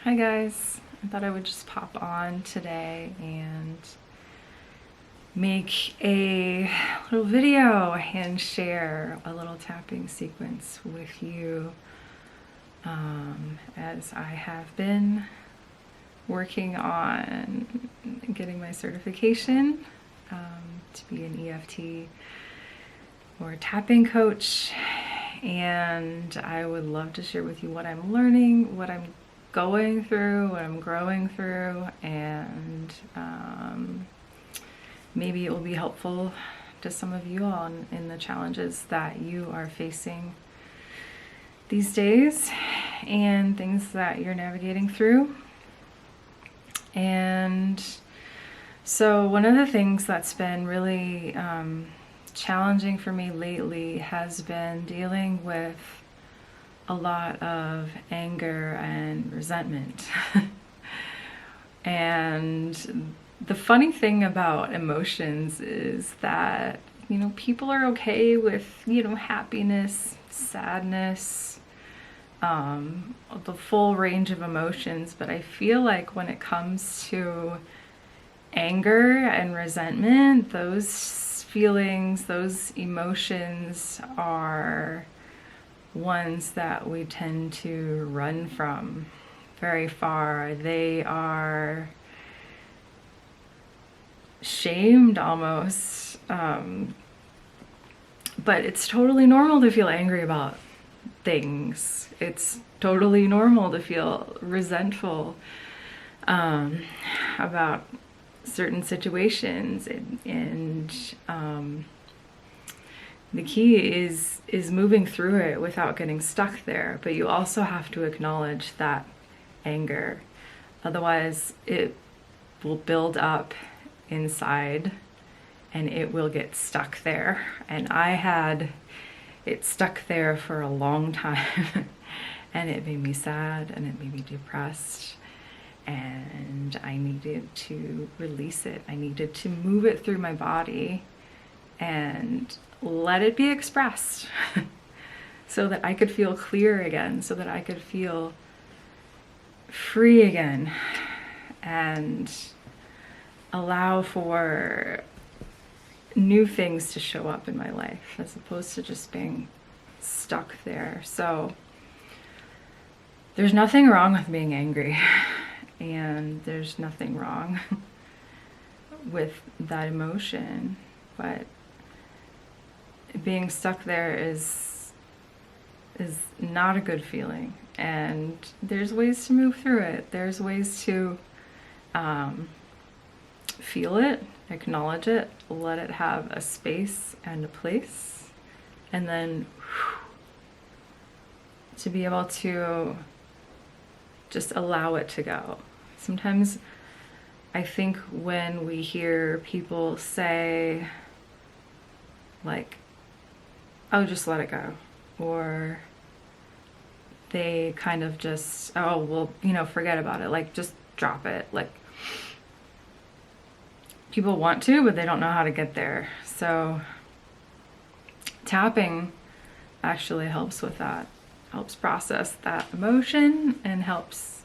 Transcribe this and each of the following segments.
Hi guys, I thought I would just pop on today and make a little video and share a little tapping sequence with you as I have been working on getting my certification to be an EFT or tapping coach, and I would love to share with you what I'm learning, what I'm going through, what I'm growing through, and maybe it will be helpful to some of you all in the challenges that you are facing these days and things that you're navigating through. And so one of the things that's been really challenging for me lately has been dealing with a lot of anger and resentment. And the funny thing about emotions is that, people are okay with, happiness, sadness, the full range of emotions. But I feel like when it comes to anger and resentment, those feelings, those emotions are ones that we tend to run from very far. They are shamed almost, but it's totally normal to feel angry about things. It's totally normal to feel resentful about certain situations, and the key is moving through it without getting stuck there. But you also have to acknowledge that anger. Otherwise, it will build up inside and it will get stuck there. And I had it stuck there for a long time and it made me sad and it made me depressed. And I needed to release it. I needed to move it through my body and let it be expressed so that I could feel clear again, so that I could feel free again and allow for new things to show up in my life as opposed to just being stuck there. So there's nothing wrong with being angry, and there's nothing wrong with that emotion, but being stuck there is not a good feeling. And there's ways to move through it. There's ways to feel it, acknowledge it, let it have a space and a place, and then to be able to just allow it to go. Sometimes I think when we hear people say, like, oh, just let it go, or they kind of just, oh, well, forget about it, like, just drop it. Like, people want to, but they don't know how to get there. So tapping actually helps with that, helps process that emotion and helps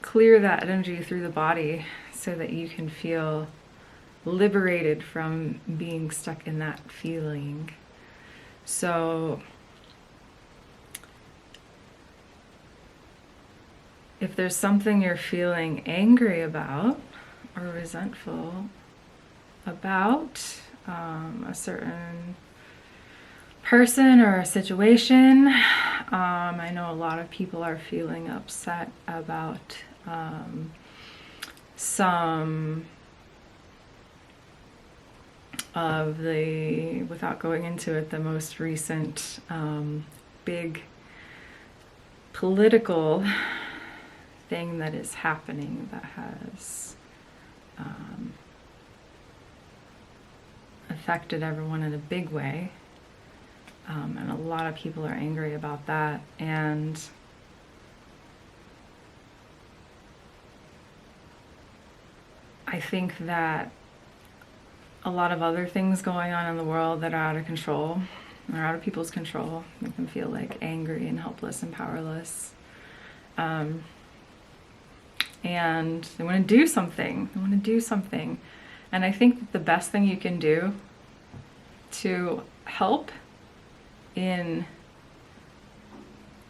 clear that energy through the body so that you can feel liberated from being stuck in that feeling. So if there's something you're feeling angry about or resentful about, a certain person or a situation, I know a lot of people are feeling upset about some of the, without going into it, the most recent big political thing that is happening that has affected everyone in a big way. And a lot of people are angry about that. And I think that a lot of other things going on in the world that are out of control, are out of people's control, make them feel like angry and helpless and powerless. and they want to do something. They want to do something. And I think that the best thing you can do to help in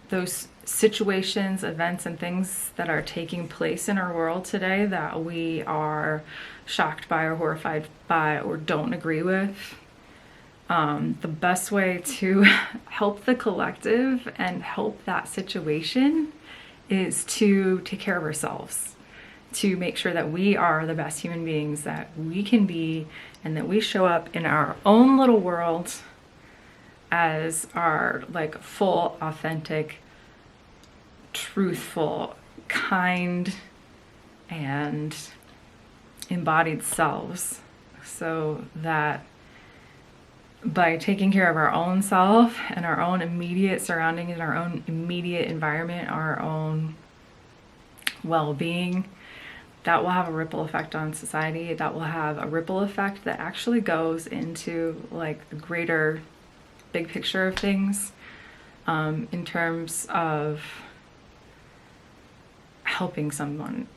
those situations, events, and things that are taking place in our world today that we are shocked by or horrified by or don't agree with, the best way to help the collective and help that situation is to take care of ourselves, to make sure that we are the best human beings that we can be, and that we show up in our own little world as our like full, authentic, truthful, kind, and embodied selves, so that by taking care of our own self and our own immediate surroundings and our own immediate environment, our own well-being, that will have a ripple effect on society. That will have a ripple effect that actually goes into like the greater big picture of things, in terms of helping someone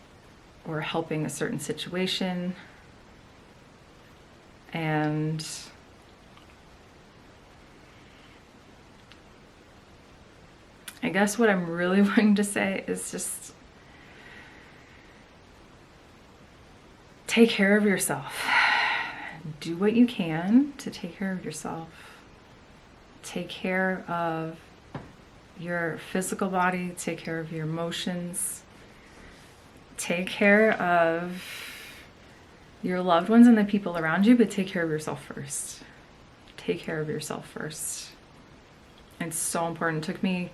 or helping a certain situation. And I guess what I'm really wanting to say is just take care of yourself. Do what you can to take care of yourself. Take care of your physical body, take care of your emotions, take care of your loved ones and the people around you, but take care of yourself first. Take care of yourself first. It's so important. It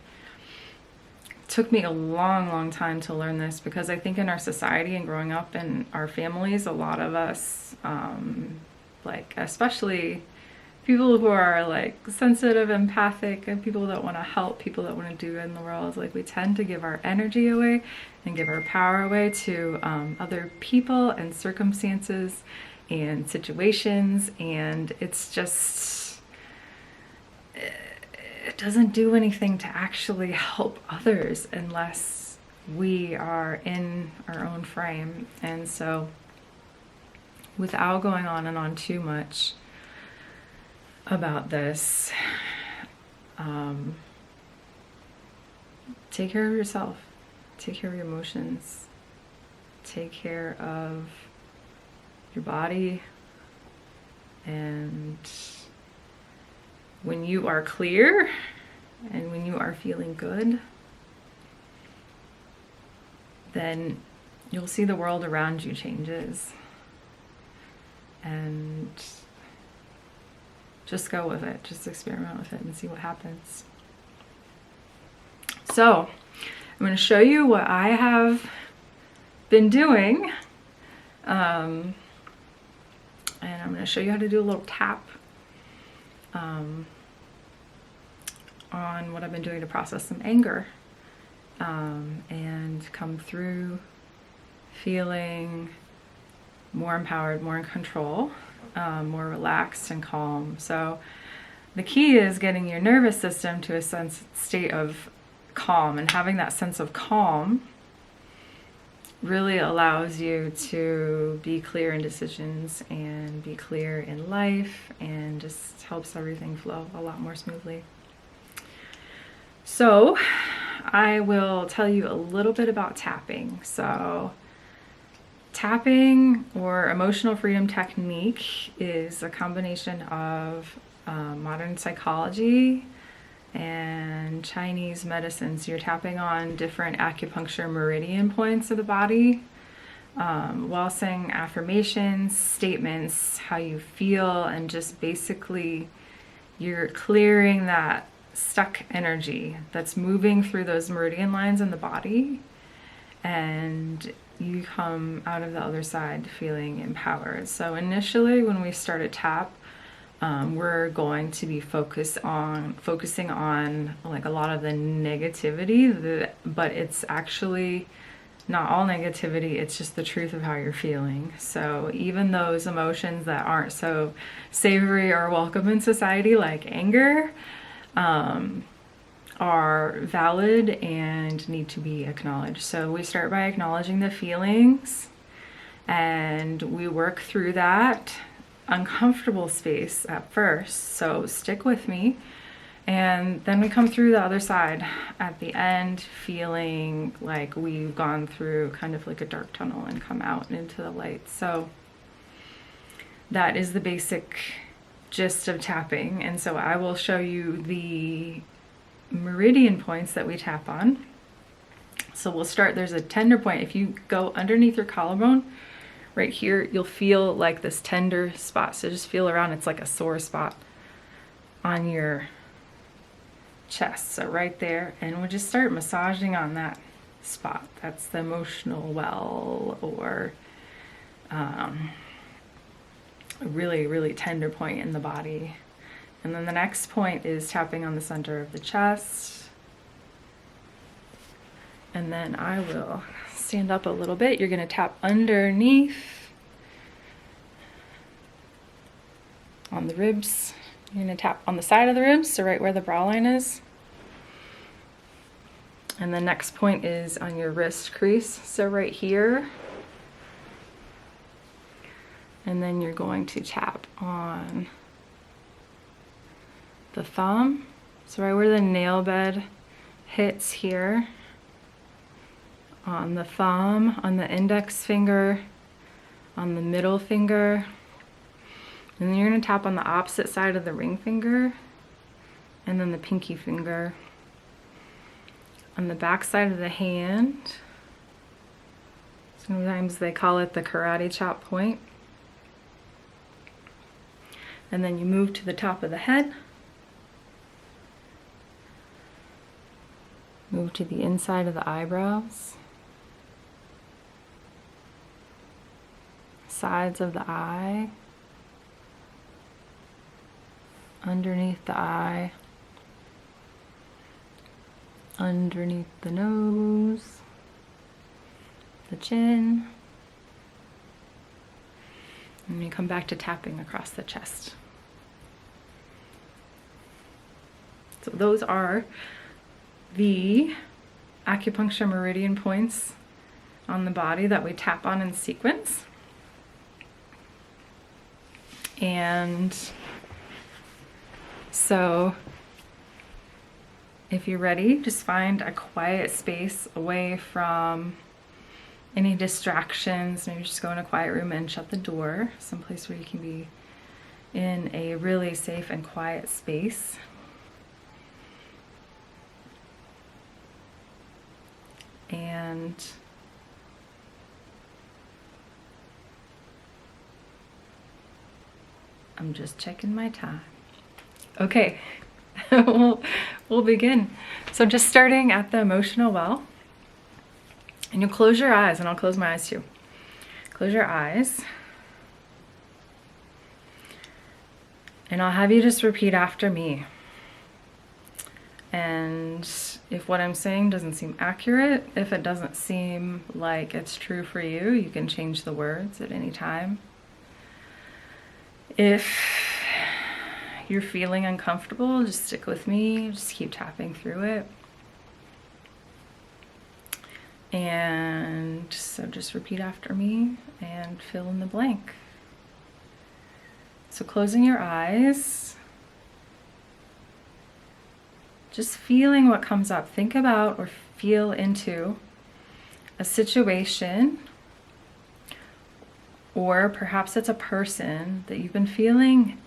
took me a long time to learn this, because I think in our society and growing up in our families, a lot of us, like especially people who are like sensitive, empathic, and people that want to help, people that want to do good in the world, like we tend to give our energy away and give our power away to other people and circumstances and situations, and it's just, it doesn't do anything to actually help others unless we are in our own frame. And so, without going on and on too much about this, take care of yourself, take care of your emotions, take care of your body, and when you are clear and when you are feeling good, then you'll see the world around you changes. And just go with it. Just experiment with it and see what happens. So, I'm going to show you what I have been doing. And I'm going to show you how to do a little tap on what I've been doing to process some anger, and come through feeling more empowered, more in control, more relaxed and calm. So the key is getting your nervous system to a state of calm, and having that sense of calm really allows you to be clear in decisions and be clear in life, and just helps everything flow a lot more smoothly. So I will tell you a little bit about tapping. So tapping, or emotional freedom technique, is a combination of modern psychology and Chinese medicine. So you're tapping on different acupuncture meridian points of the body, while saying affirmations, statements, how you feel, and just basically you're clearing that stuck energy that's moving through those meridian lines in the body, and you come out of the other side feeling empowered. So initially when we start a tap, we're going to be focusing on like a lot of the negativity, but it's actually not all negativity, it's just the truth of how you're feeling. So even those emotions that aren't so savory or welcome in society, like anger, are valid and need to be acknowledged. So we start by acknowledging the feelings, and we work through that uncomfortable space at first. So stick with me. And then we come through the other side at the end, feeling like we've gone through kind of like a dark tunnel and come out into the light. So that is the basic gist of tapping. And so I will show you the meridian points that we tap on. So we'll start, there's a tender point. If you go underneath your collarbone, right here, you'll feel like this tender spot. So just feel around, it's like a sore spot on your chest. So right there, and we'll just start massaging on that spot. That's the emotional well, or a really, really tender point in the body. And then the next point is tapping on the center of the chest. And then I will stand up a little bit. You're going to tap underneath on the ribs. You're going to tap on the side of the ribs, so right where the brow line is. And the next point is on your wrist crease, so right here. And then you're going to tap on the thumb, so right where the nail bed hits here, on the thumb, on the index finger, on the middle finger, and then you're going to tap on the opposite side of the ring finger, and then the pinky finger, on the back side of the hand. Sometimes they call it the karate chop point. And then you move to the top of the head. Move to the inside of the eyebrows, sides of the eye, underneath the eye, underneath the nose, the chin, and you come back to tapping across the chest. So those are the acupuncture meridian points on the body that we tap on in sequence. And so if you're ready, just find a quiet space away from any distractions. Maybe just go in a quiet room and shut the door, someplace where you can be in a really safe and quiet space. And I'm just checking my time. Okay, we'll begin. So just starting at the emotional well, and you'll close your eyes, and I'll close my eyes too. Close your eyes, and I'll have you just repeat after me. And if what I'm saying doesn't seem accurate, if it doesn't seem like it's true for you, you can change the words at any time. If you're feeling uncomfortable, just stick with me, just keep tapping through it. And so just repeat after me and fill in the blank. So closing your eyes, just feeling what comes up. Think about or feel into a situation, or perhaps it's a person that you've been feeling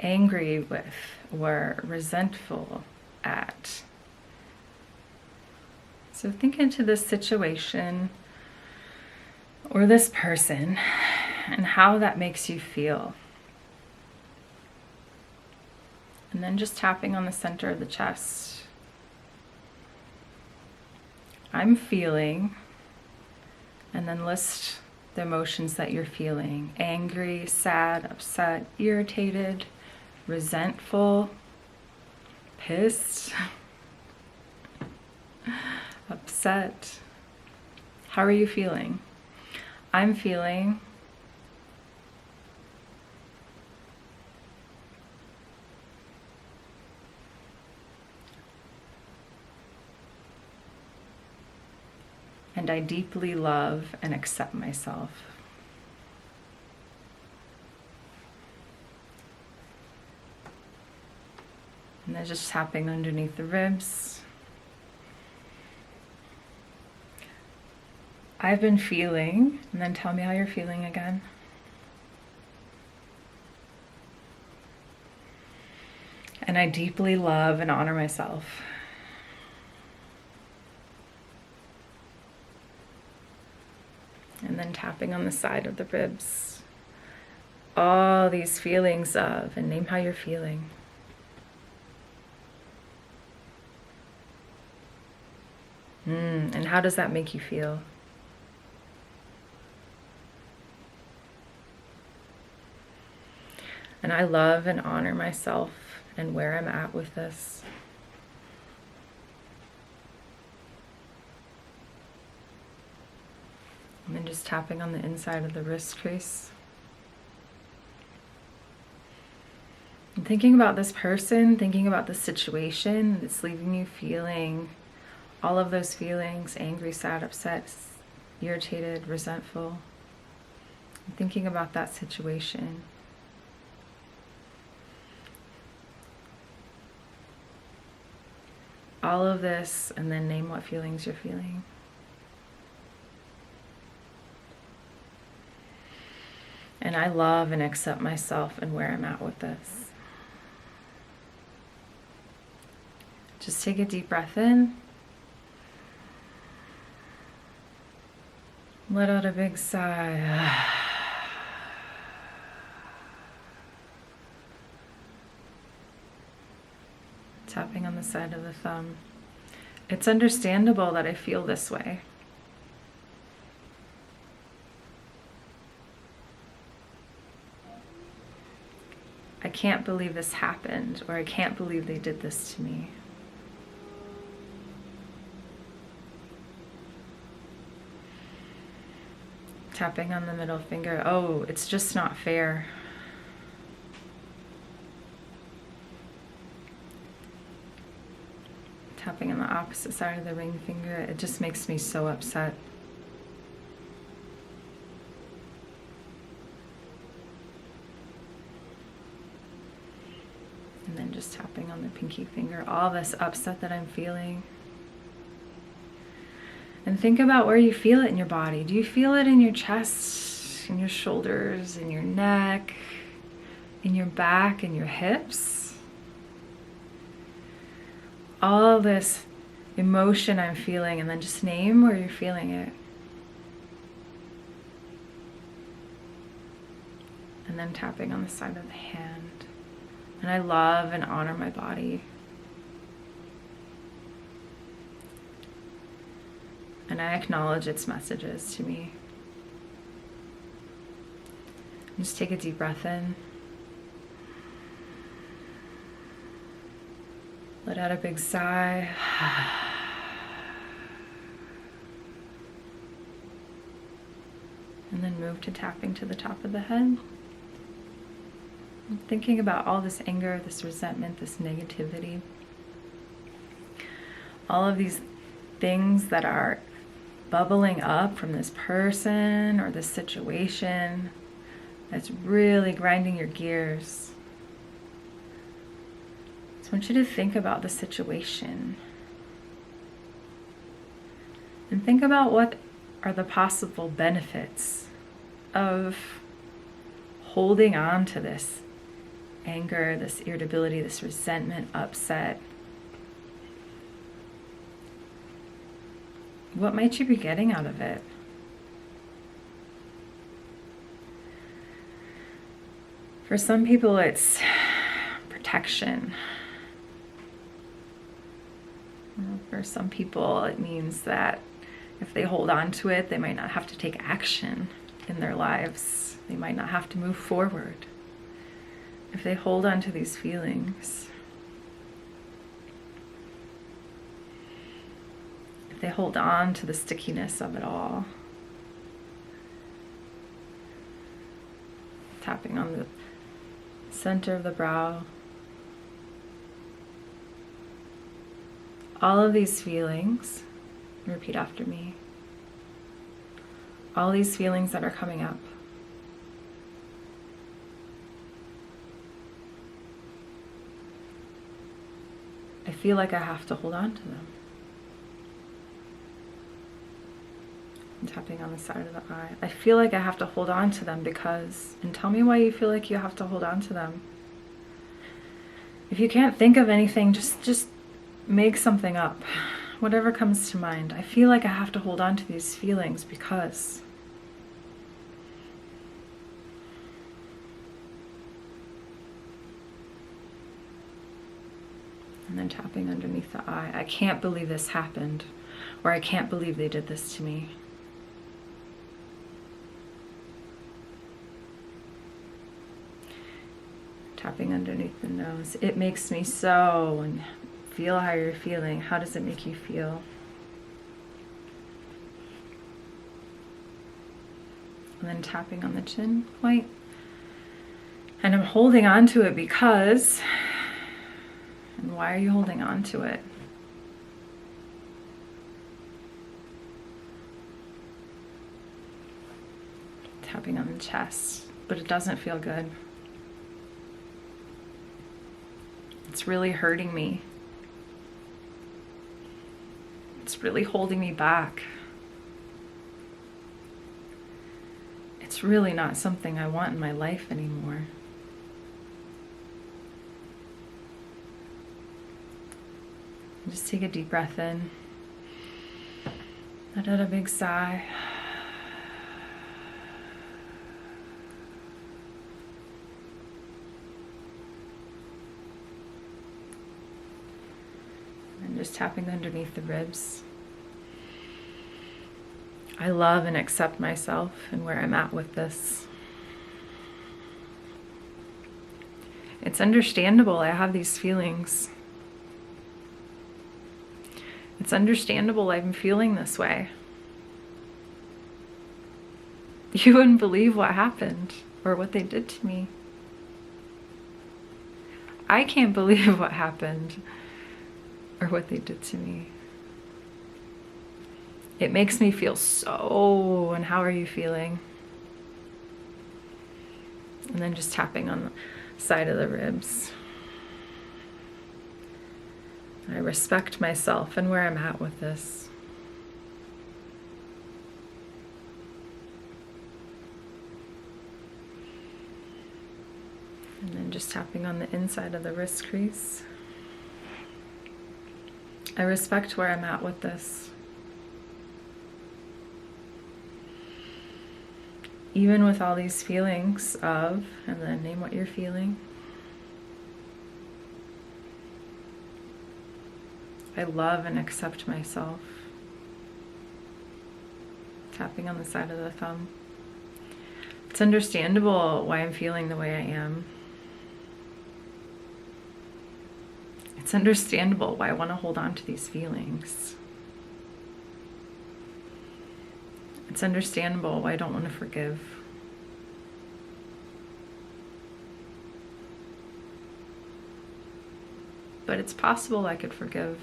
angry with or resentful at. So think into this situation or this person and how that makes you feel. And then just tapping on the center of the chest. I'm feeling, and then list the emotions that you're feeling. Angry, sad, upset, irritated, resentful, pissed, upset. How are you feeling? I'm feeling and I deeply love and accept myself. And then just tapping underneath the ribs. I've been feeling, and then tell me how you're feeling again. And I deeply love and honor myself. And then tapping on the side of the ribs. All these feelings of, and name how you're feeling. And how does that make you feel? And I love and honor myself and where I'm at with this. And then just tapping on the inside of the wrist crease. And thinking about this person, thinking about the situation that's leaving you feeling all of those feelings: angry, sad, upset, irritated, resentful. And thinking about that situation. All of this, and then name what feelings you're feeling. And I love and accept myself and where I'm at with this. Just take a deep breath in. Let out a big sigh. Tapping on the side of the thumb. It's understandable that I feel this way. I can't believe this happened, or I can't believe they did this to me. Tapping on the middle finger. Oh, it's just not fair. Tapping on the opposite side of the ring finger. It just makes me so upset. And then just tapping on the pinky finger. All this upset that I'm feeling. And think about where you feel it in your body. Do you feel it in your chest, in your shoulders, in your neck, in your back, in your hips? All this emotion I'm feeling, and then just name where you're feeling it. And then tapping on the side of the hand. And I love and honor my body. And I acknowledge its messages to me. Just take a deep breath in. Let out a big sigh. And then move to tapping to the top of the head. I'm thinking about all this anger, this resentment, this negativity. All of these things that are bubbling up from this person or this situation that's really grinding your gears. So I want you to think about the situation and think about what are the possible benefits of holding on to this anger, this irritability, this resentment, upset. What might you be getting out of it? For some people, it's protection. For some people, it means that if they hold on to it, they might not have to take action in their lives. They might not have to move forward. If they hold on to these feelings, if they hold on to the stickiness of it all. Tapping on the center of the brow. All of these feelings, repeat after me. all these feelings that are coming up. I feel like I have to hold on to them. I'm tapping on the side of the eye. I feel like I have to hold on to them because, and tell me why you feel like you have to hold on to them. If you can't think of anything, just make something up. Whatever comes to mind. I feel like I have to hold on to these feelings because. And then tapping underneath the eye. I can't believe this happened, or I can't believe they did this to me. Tapping underneath the nose. It makes me so, and feel how you're feeling. How does it make you feel? And then tapping on the chin point. And I'm holding on to it because, and why are you holding on to it? Tapping on the chest, but it doesn't feel good. It's really hurting me. It's really holding me back. It's really not something I want in my life anymore. Just take a deep breath in. Let out a big sigh. Just tapping underneath the ribs. I love and accept myself and where I'm at with this. It's understandable I have these feelings. It's understandable I'm feeling this way. You wouldn't believe what happened or what they did to me. I can't believe what happened or what they did to me. It makes me feel so, and how are you feeling? And then just tapping on the side of the ribs. I respect myself and where I'm at with this. And then just tapping on the inside of the wrist crease. I respect where I'm at with this. Even with all these feelings of, and then name what you're feeling. I love and accept myself. Tapping on the side of the thumb. It's understandable why I'm feeling the way I am. It's understandable why I want to hold on to these feelings. It's understandable why I don't want to forgive. But it's possible I could forgive.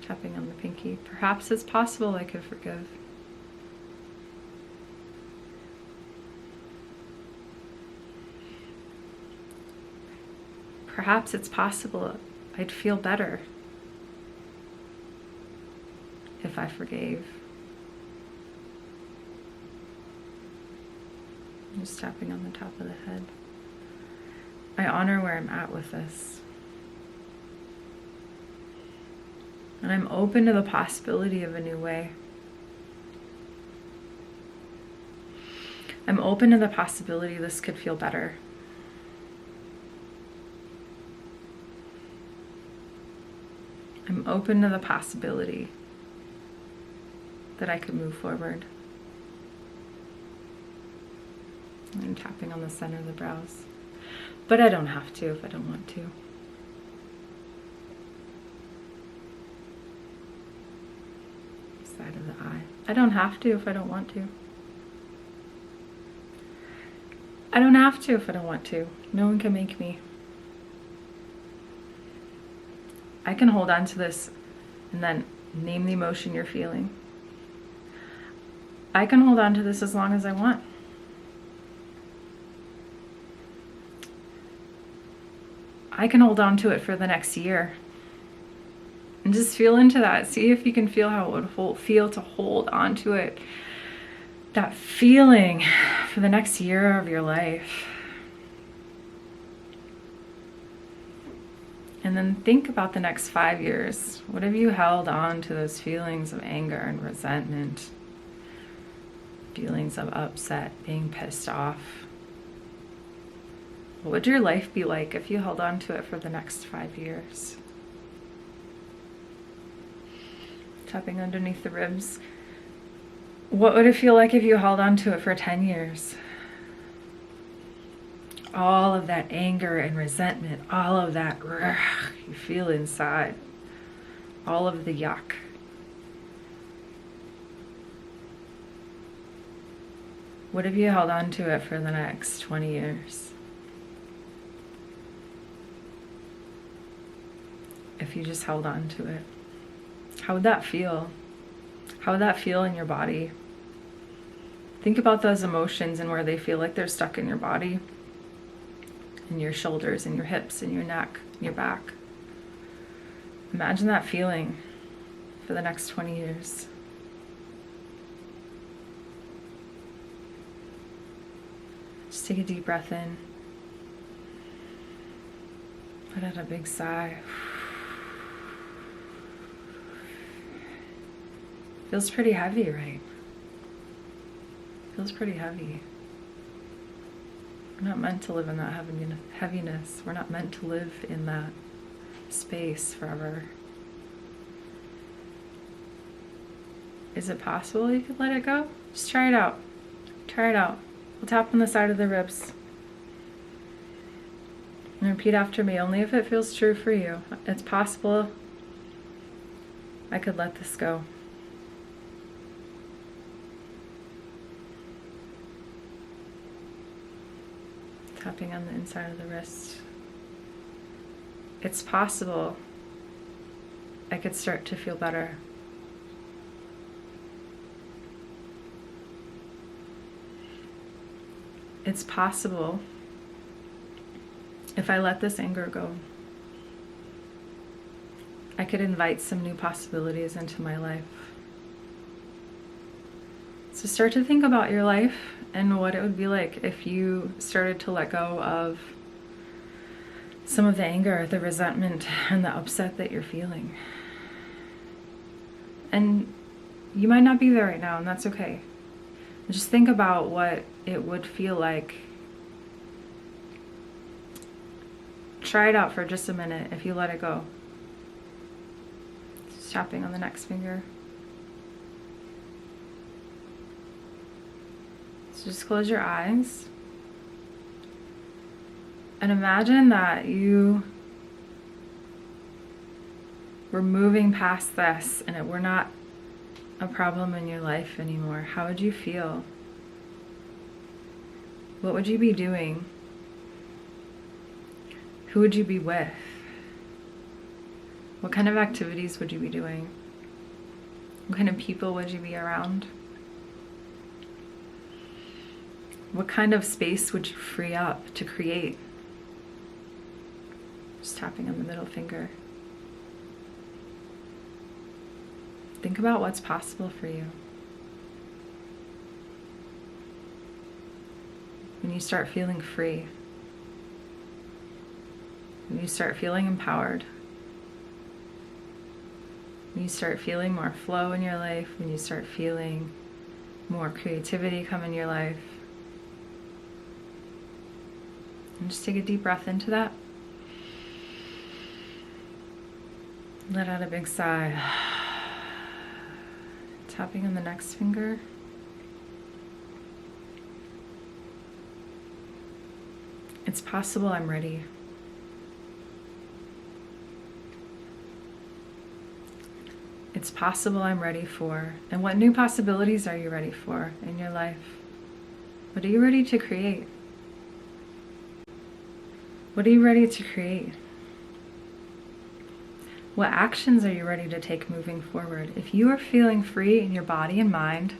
Tapping on the pinky. Perhaps it's possible I could forgive. Perhaps it's possible I'd feel better if I forgave. Just tapping on the top of the head. I honor where I'm at with this. And I'm open to the possibility of a new way. I'm open to the possibility this could feel better. I'm open to the possibility that I could move forward. I'm tapping on the center of the brows. But I don't have to if I don't want to. Side of the eye. I don't have to if I don't want to. I don't have to if I don't want to. No one can make me. I can hold on to this and then Name the emotion you're feeling. I can hold on to this as long as I want. I can hold on to it for the next year. And just feel into that. See if you can feel how it would feel to hold on to it. That feeling for the next year of your life. And then think about the next 5 years. What have you held on to those feelings of anger and resentment? Feelings of upset, being pissed off. What would your life be like if you held on to it for the next 5 years? Tapping underneath the ribs. What would it feel like if you held on to it for 10 years? All of that anger and resentment, all of that you feel inside, all of the yuck. What if you held on to it for the next 20 years? If you just held on to it, how would that feel? How would that feel in your body? Think about those emotions and where they feel like they're stuck in your body, in your shoulders, in your hips, in your neck, in your back. Imagine that feeling for the next 20 years. Just take a deep breath in. Let out a big sigh. Feels pretty heavy, right? Feels pretty heavy. We're not meant to live in that heaviness. We're not meant to live in that space forever. Is it possible you could let it go? Just try it out. Try it out. We'll tap on the side of the ribs. And repeat after me, only if it feels true for you. It's possible I could let this go. Tapping on the inside of the wrist. It's possible I could start to feel better. It's possible if I let this anger go, I could invite some new possibilities into my life. So start to think about your life and what it would be like if you started to let go of some of the anger, the resentment, and the upset that you're feeling. And you might not be there right now, and that's okay. Just think about what it would feel like. Try it out for just a minute if you let it go. Just tapping on the next finger. So just close your eyes and imagine that you were moving past this and it were not a problem in your life anymore. How would you feel? What would you be doing? Who would you be with? What kind of activities would you be doing? What kind of people would you be around? What kind of space would you free up to create? Just tapping on the middle finger. Think about what's possible for you. When you start feeling free, when you start feeling empowered, when you start feeling more flow in your life, when you start feeling more creativity come in your life. And just take a deep breath into that. Let out a big sigh. Tapping on the next finger. It's possible I'm ready. It's possible I'm ready for. And what new possibilities are you ready for in your life? What are you ready to create? What are you ready to create? What actions are you ready to take moving forward? If you are feeling free in your body and mind,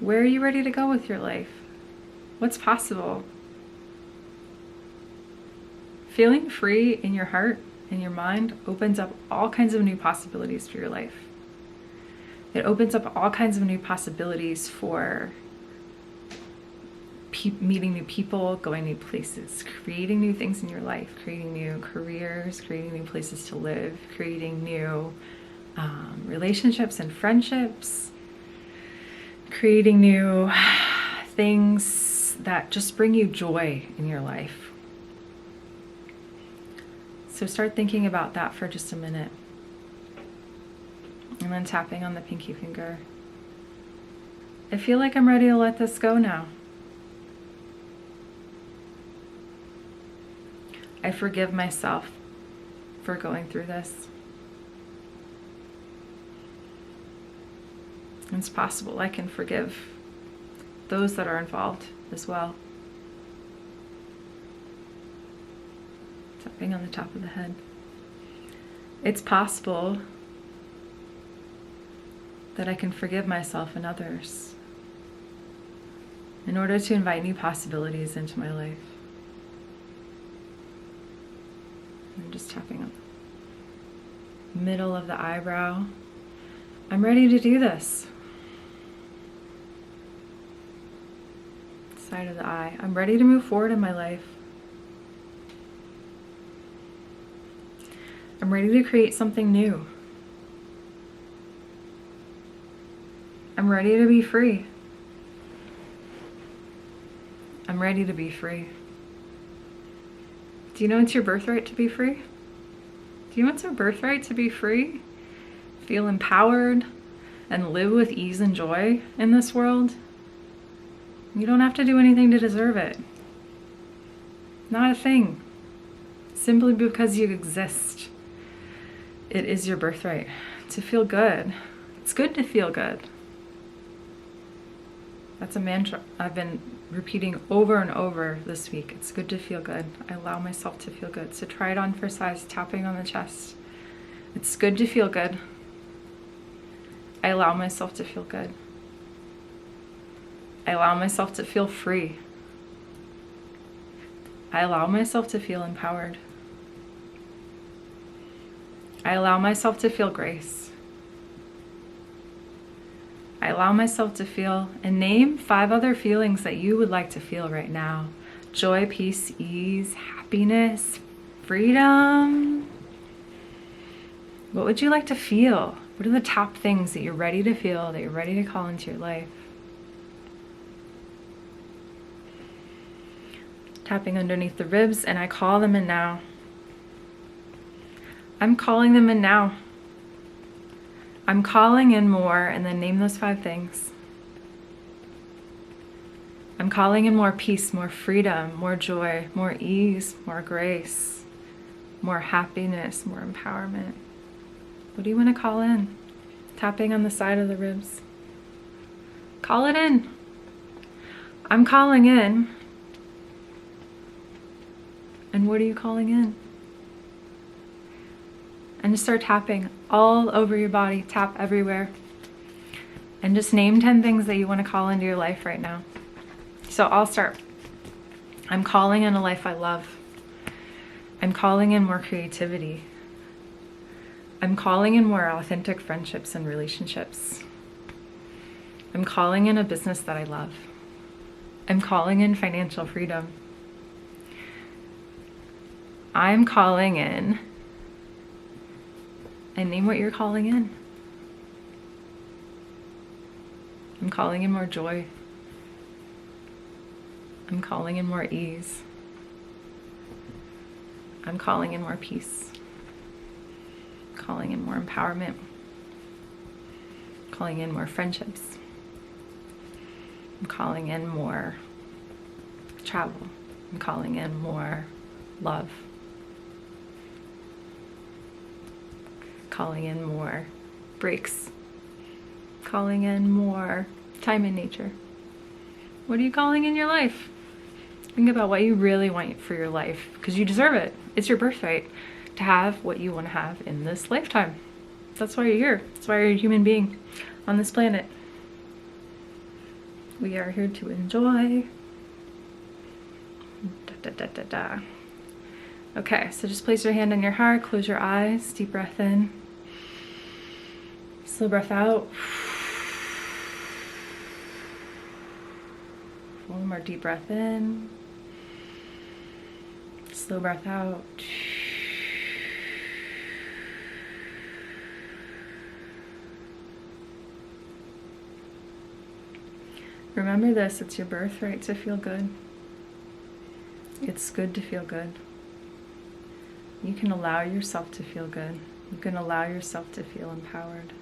where are you ready to go with your life? What's possible? Feeling free in your heart and your mind opens up all kinds of new possibilities for your life. It opens up all kinds of new possibilities for meeting new people, going new places, creating new things in your life, creating new careers, creating new places to live, creating new relationships and friendships, creating new things that just bring you joy in your life. So start thinking about that for just a minute. And then tapping on the pinky finger. I feel like I'm ready to let this go now. I forgive myself for going through this. It's possible I can forgive those that are involved as well. Tapping on the top of the head. It's possible that I can forgive myself and others in order to invite new possibilities into my life. I'm just tapping on the middle of the eyebrow. I'm ready to do this. Side of the eye. I'm ready to move forward in my life. I'm ready to create something new. I'm ready to be free. I'm ready to be free. Do you know it's your birthright to be free? Do you know it's your birthright to be free? Feel empowered and live with ease and joy in this world? You don't have to do anything to deserve it. Not a thing. Simply because you exist. It is your birthright to feel good. It's good to feel good. That's a mantra I've been repeating over and over this week. It's good to feel good. I allow myself to feel good. So try it on for size, tapping on the chest. It's good to feel good. I allow myself to feel good. I allow myself to feel free. I allow myself to feel empowered. I allow myself to feel grace. I allow myself to feel, and name 5 other feelings that you would like to feel right now. Joy, peace, ease, happiness, freedom. What would you like to feel? What are the top things that you're ready to feel, that you're ready to call into your life? Tapping underneath the ribs, and I call them in now. I'm calling them in now. I'm calling in more, and then name those 5 things. I'm calling in more peace, more freedom, more joy, more ease, more grace, more happiness, more empowerment. What do you want to call in? Tapping on the side of the ribs. Call it in. I'm calling in. And what are you calling in? And just start tapping all over your body. Tap everywhere. And just name 10 things that you want to call into your life right now. So I'll start. I'm calling in a life I love. I'm calling in more creativity. I'm calling in more authentic friendships and relationships. I'm calling in a business that I love. I'm calling in financial freedom. I'm calling in, and name what you're calling in. I'm calling in more joy. I'm calling in more ease. I'm calling in more peace. Calling in more empowerment. Calling in more friendships. I'm calling in more travel. I'm calling in more love. Calling in more breaks. Calling in more time in nature. What are you calling in your life? Think about what you really want for your life, because you deserve it. It's your birthright to have what you want to have in this lifetime. That's why you're here. That's why you're a human being on this planet. We are here to enjoy. Da, da, da, da, da. Okay, so just place your hand on your heart, close your eyes, deep breath in, slow breath out. One more deep breath in, slow breath out. Remember this, it's your birthright to feel good. It's good to feel good. You can allow yourself to feel good. You can allow yourself to feel empowered.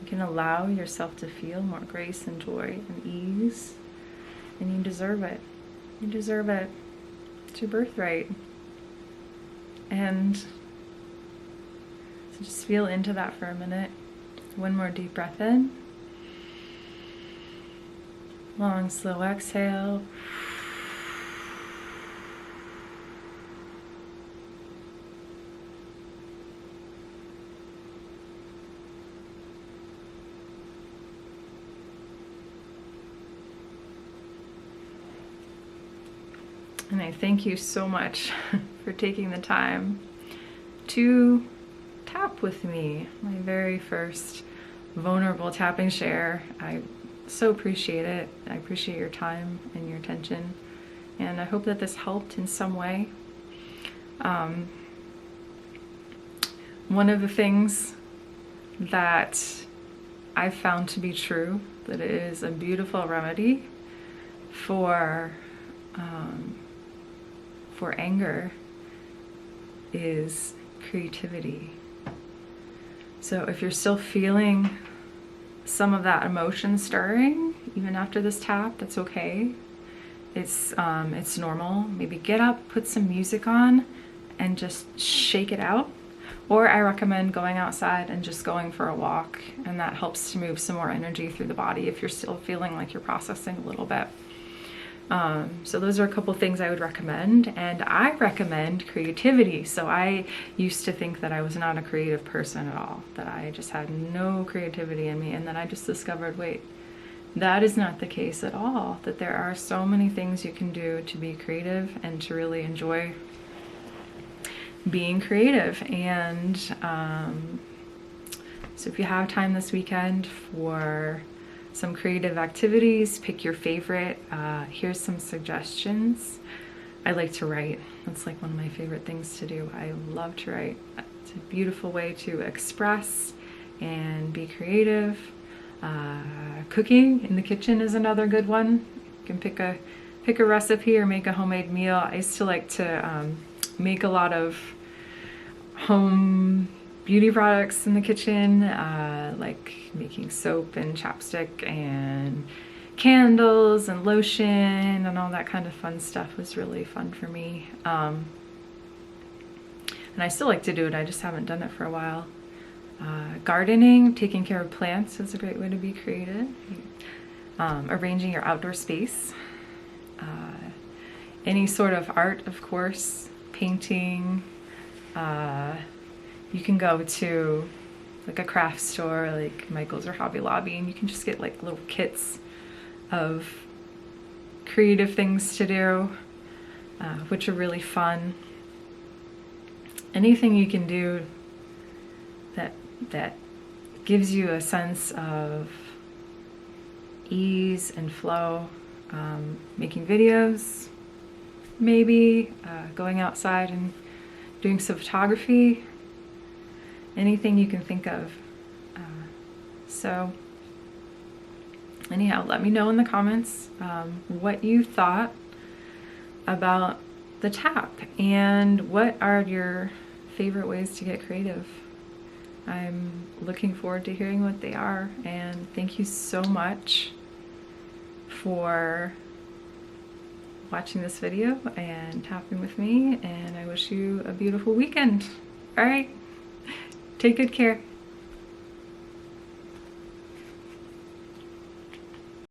You can allow yourself to feel more grace and joy and ease. And you deserve it. You deserve it. It's your birthright. And so just feel into that for a minute. One more deep breath in. Long, slow exhale. And I thank you so much for taking the time to tap with me, my very first vulnerable tapping share. I so appreciate it. I appreciate your time and your attention, and I hope that this helped in some way. One of the things that I've found to be true, that it is a beautiful remedy for anger, is creativity. So if you're still feeling some of that emotion stirring, even after this tap, that's okay. It's normal. Maybe get up, put some music on, and just shake it out. Or I recommend going outside and just going for a walk, and that helps to move some more energy through the body if you're still feeling like you're processing a little bit. So those are a couple things I would recommend, and I recommend creativity. So I used to think that I was not a creative person at all, that I just had no creativity in me, and then I just discovered, wait, that is not the case at all, that there are so many things you can do to be creative and to really enjoy being creative. And so if you have time this weekend for some creative activities, pick your favorite. Here's some suggestions. I like to write. That's like one of my favorite things to do. I love to write. It's a beautiful way to express and be creative. Cooking in the kitchen is another good one. You can pick a recipe or make a homemade meal. I used to like to make a lot of home beauty products in the kitchen, like making soap and chapstick and candles and lotion and all that kind of fun stuff was really fun for me. And I still like to do it, I just haven't done it for a while. Gardening, taking care of plants is a great way to be creative. Arranging your outdoor space. Any sort of art, of course, painting. You can go to like a craft store like Michael's or Hobby Lobby, and you can just get like little kits of creative things to do, which are really fun. Anything you can do that gives you a sense of ease and flow. Making videos, maybe going outside and doing some photography. Anything you can think of. So anyhow, let me know in the comments what you thought about the tap and what are your favorite ways to get creative. I'm looking forward to hearing what they are, and thank you so much for watching this video and tapping with me, and I wish you a beautiful weekend. All right. Take good care.